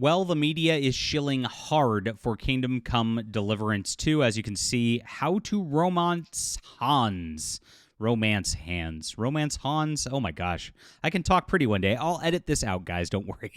Well, the media is shilling hard for Kingdom Come Deliverance 2. As you can see, how to romance Hans. Romance Hans. Romance Hans. Oh my gosh. I can talk pretty one day. I'll edit this out, guys. Don't worry.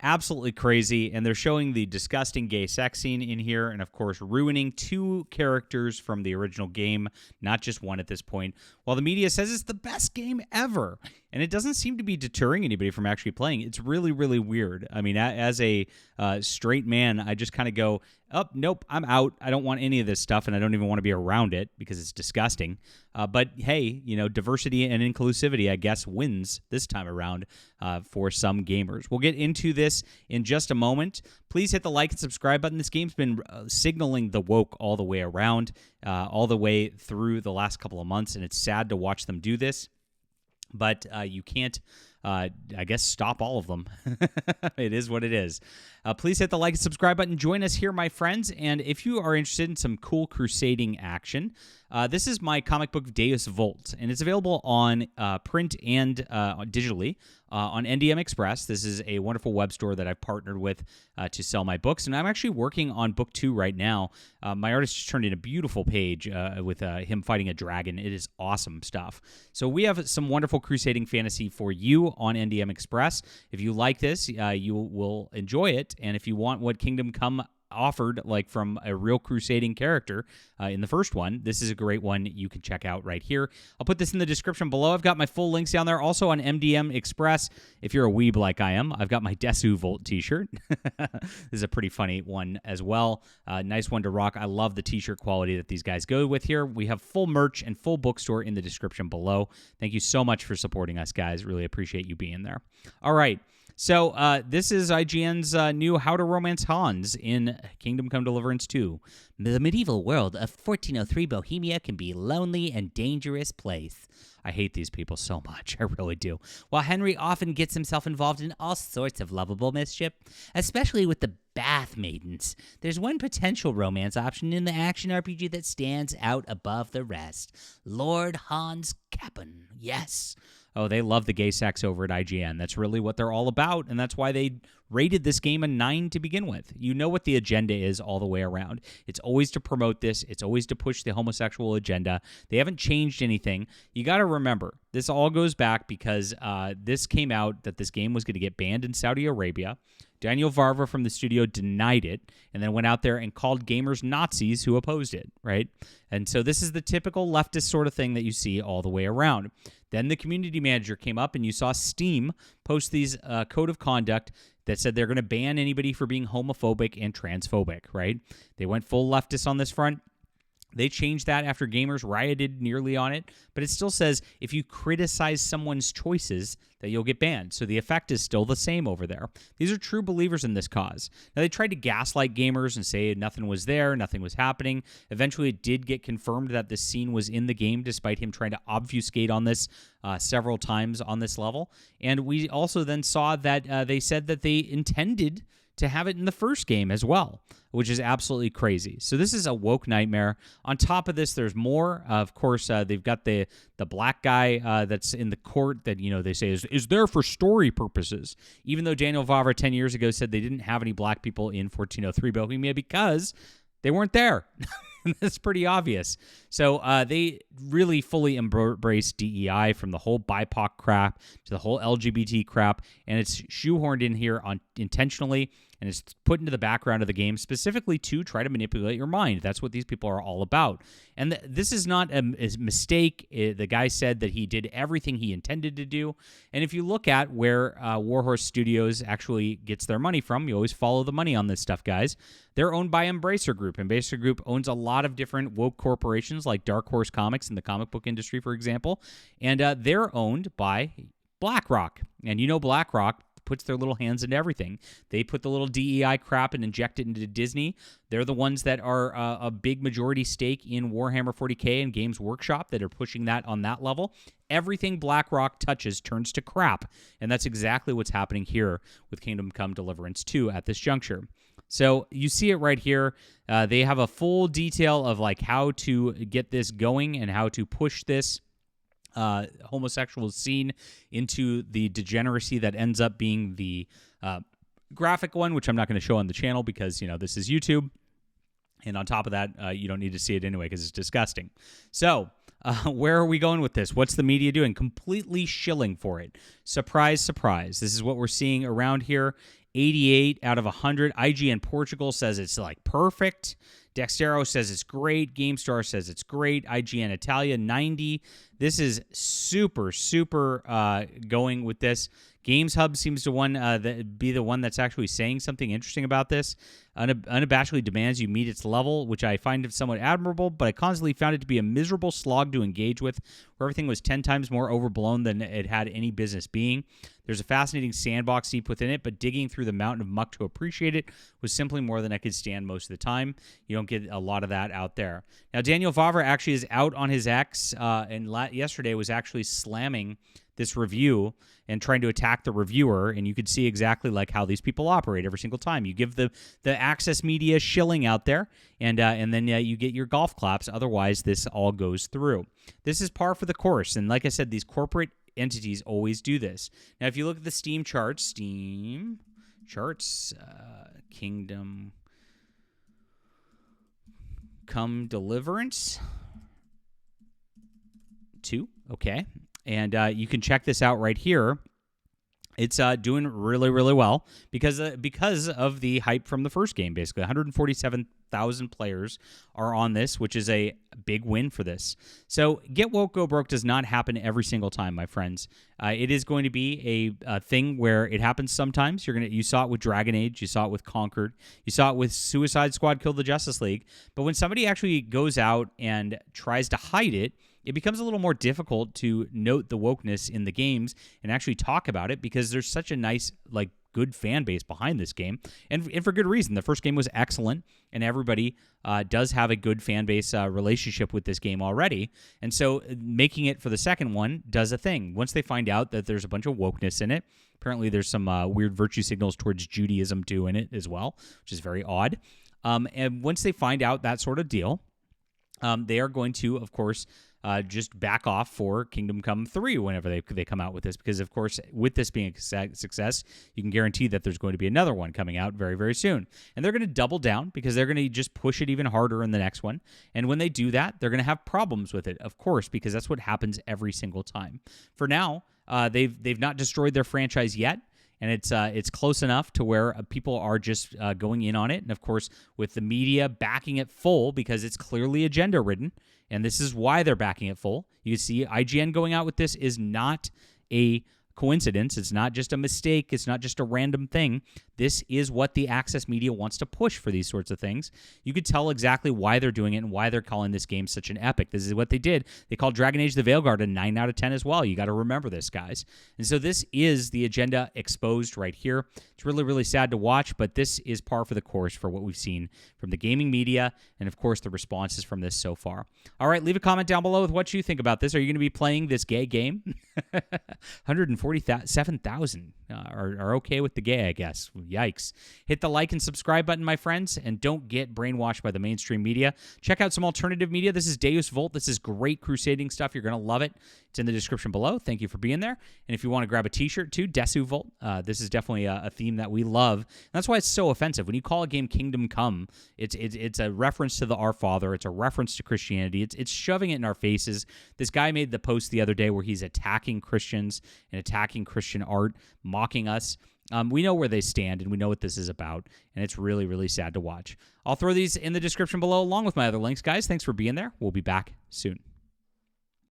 Absolutely crazy. And they're showing the disgusting gay sex scene in here. And of course, ruining two characters from the original game, not just one at this point. While the media says it's the best game ever. And it doesn't seem to be deterring anybody from actually playing. It's really, really weird. I mean, as a straight man, I just kind of go, oh, nope, I'm out. I don't want any of this stuff, and I don't even want to be around it because it's disgusting. But hey, diversity and inclusivity, I guess, wins this time around for some gamers. We'll get into this in just a moment. Please hit the like and subscribe button. This game's been signaling the woke all the way around, all the way through the last couple of months, and it's sad to watch them do this. But you can't, I guess, stop all of them. It is what it is. Please hit the like and subscribe button. Join us here, my friends. And if you are interested in some cool crusading action, this is my comic book Deus Vult, and it's available on print and digitally on NDM Express. This is a wonderful web store that I've partnered with to sell my books, and I'm actually working on book 2 right now. My artist just turned in a beautiful page with him fighting a dragon. It is awesome stuff. So we have some wonderful crusading fantasy for you on NDM Express. If you like this, you will enjoy it, and if you want what Kingdom Come offered, like from a real crusading character in the first one, this is a great one you can check out right here. I'll put this in the description below. I've got my full links down there. Also on MDM Express, if you're a weeb like I am, I've got my Desu Volt t-shirt. This is a pretty funny one as well. Nice one to rock. I love the t-shirt quality that these guys go with here. We have full merch and full bookstore in the description below. Thank you so much for supporting us, guys. Really appreciate you being there. All right. So this is IGN's new How to Romance Hans in Kingdom Come Deliverance 2. The medieval world of 1403 Bohemia can be a lonely and dangerous place. I hate these people so much. I really do. While Henry often gets himself involved in all sorts of lovable mischief, especially with the Bath Maidens, there's one potential romance option in the action RPG that stands out above the rest. Lord Hans Capon. Yes. Oh, they love the gay sex over at IGN. That's really what they're all about, and that's why they rated this game a 9 to begin with. You know what the agenda is all the way around. It's always to promote this. It's always to push the homosexual agenda. They haven't changed anything. You got to remember, this all goes back because this came out that this game was going to get banned in Saudi Arabia. Daniel Varva from the studio denied it and then went out there and called gamers Nazis who opposed it, right? And so this is the typical leftist sort of thing that you see all the way around. Then the community manager came up and you saw Steam post these code of conduct that said they're going to ban anybody for being homophobic and transphobic, right? They went full leftist on this front. They changed that after gamers rioted nearly on it, but it still says if you criticize someone's choices that you'll get banned. So the effect is still the same over there. These are true believers in this cause. Now, they tried to gaslight gamers and say nothing was there, nothing was happening. Eventually, it did get confirmed that this scene was in the game, despite him trying to obfuscate on this several times on this level. And we also then saw that they said that they intended to have it in the first game as well, which is absolutely crazy. So this is a woke nightmare. On top of this, there's more. Of course, they've got the black guy that's in the court that they say is there for story purposes, even though Daniel Varva 10 years ago said they didn't have any black people in 1403 Bohemia because they weren't there. That's pretty obvious. So they really fully embrace DEI, from the whole BIPOC crap to the whole LGBT crap, and it's shoehorned in here intentionally, and it's put into the background of the game specifically to try to manipulate your mind. That's what these people are all about. And this is not a mistake. The guy said that he did everything he intended to do. And if you look at where Warhorse Studios actually gets their money from, you always follow the money on this stuff, guys. They're owned by Embracer Group. Embracer Group owns a lot of different woke corporations like Dark Horse Comics in the comic book industry, for example. And they're owned by BlackRock. And BlackRock puts their little hands into everything. They put the little DEI crap and inject it into Disney. They're the ones that are a big majority stake in Warhammer 40K and Games Workshop that are pushing that on that level. Everything BlackRock touches turns to crap, and that's exactly what's happening here with Kingdom Come Deliverance 2 at this juncture. So you see it right here. They have a full detail of like how to get this going and how to push this homosexual scene into the degeneracy that ends up being the graphic one, which I'm not going to show on the channel because, this is YouTube. And on top of that, you don't need to see it anyway because it's disgusting. So where are we going with this? What's the media doing? Completely shilling for it. Surprise, surprise. This is what we're seeing around here. 88 out of 100. IGN Portugal says it's like perfect. Dexero says it's great. GameStar says it's great. IGN Italia, 90. This is super, super going with this. Games Hub seems to be the one that's actually saying something interesting about this. Unabashedly demands you meet its level, which I find somewhat admirable, but I constantly found it to be a miserable slog to engage with, where everything was 10 times more overblown than it had any business being. There's a fascinating sandbox deep within it, but digging through the mountain of muck to appreciate it was simply more than I could stand most of the time. You don't get a lot of that out there. Now, Daniel Favre actually is out on his X, and yesterday was actually slamming this review and trying to attack the reviewer, and you could see exactly like how these people operate every single time. You give the access media shilling out there, and then you get your golf claps. Otherwise, this all goes through. This is par for the course, and like I said, these corporate entities always do this. Now, if you look at the Steam charts, Kingdom Come Deliverance 2, okay. And you can check this out right here. It's doing really, really well because of the hype from the first game, basically. 147,000 players are on this, which is a big win for this. So get woke, go broke does not happen every single time, my friends. It is going to be a thing where it happens sometimes. You saw it with Dragon Age. You saw it with Conquered. You saw it with Suicide Squad Killed the Justice League. But when somebody actually goes out and tries to hide it, it becomes a little more difficult to note the wokeness in the games and actually talk about it because there's such a nice, good fan base behind this game. And for good reason. The first game was excellent, and everybody does have a good fan base relationship with this game already. And so making it for the second one does a thing. Once they find out that there's a bunch of wokeness in it, apparently there's some weird virtue signals towards Judaism too in it as well, which is very odd. And once they find out that sort of deal, they are going to, of course, just back off for Kingdom Come 3 whenever they come out with this, because, of course, with this being a success, you can guarantee that there's going to be another one coming out very, very soon. And they're going to double down because they're going to just push it even harder in the next one. And when they do that, they're going to have problems with it, of course, because that's what happens every single time. For now, they've not destroyed their franchise yet. And it's close enough to where people are just going in on it. And, of course, with the media backing it full because it's clearly agenda-ridden, and this is why they're backing it full. You can see IGN going out with this is not a coincidence. It's not just a mistake. It's not just a random thing. This is what the access media wants to push for these sorts of things. You could tell exactly why they're doing it and why they're calling this game such an epic. This is what they did. They called Dragon Age the Veilguard a 9 out of 10 as well. You got to remember this, guys. And so this is the agenda exposed right here. It's really, really sad to watch, but this is par for the course for what we've seen from the gaming media and, of course, the responses from this so far. All right, leave a comment down below with what you think about this. Are you going to be playing this gay game? 147,000 are okay with the gay, I guess. Yikes. Hit the like and subscribe button, my friends, and don't get brainwashed by the mainstream media. Check out some alternative media. This is Deus Volt. This is great crusading stuff. You're going to love it. It's in the description below. Thank you for being there. And if you want to grab a t-shirt too, Desu Volt. This is definitely a theme that we love. And that's why it's so offensive. When you call a game Kingdom Come, it's a reference to the Our Father. It's a reference to Christianity. It's shoving it in our faces. This guy made the post the other day where he's attacking Christians and attacking Christian art, mocking us. We know where they stand, and we know what this is about, and it's really, really sad to watch. I'll throw these in the description below along with my other links, guys. Thanks for being there. We'll be back soon.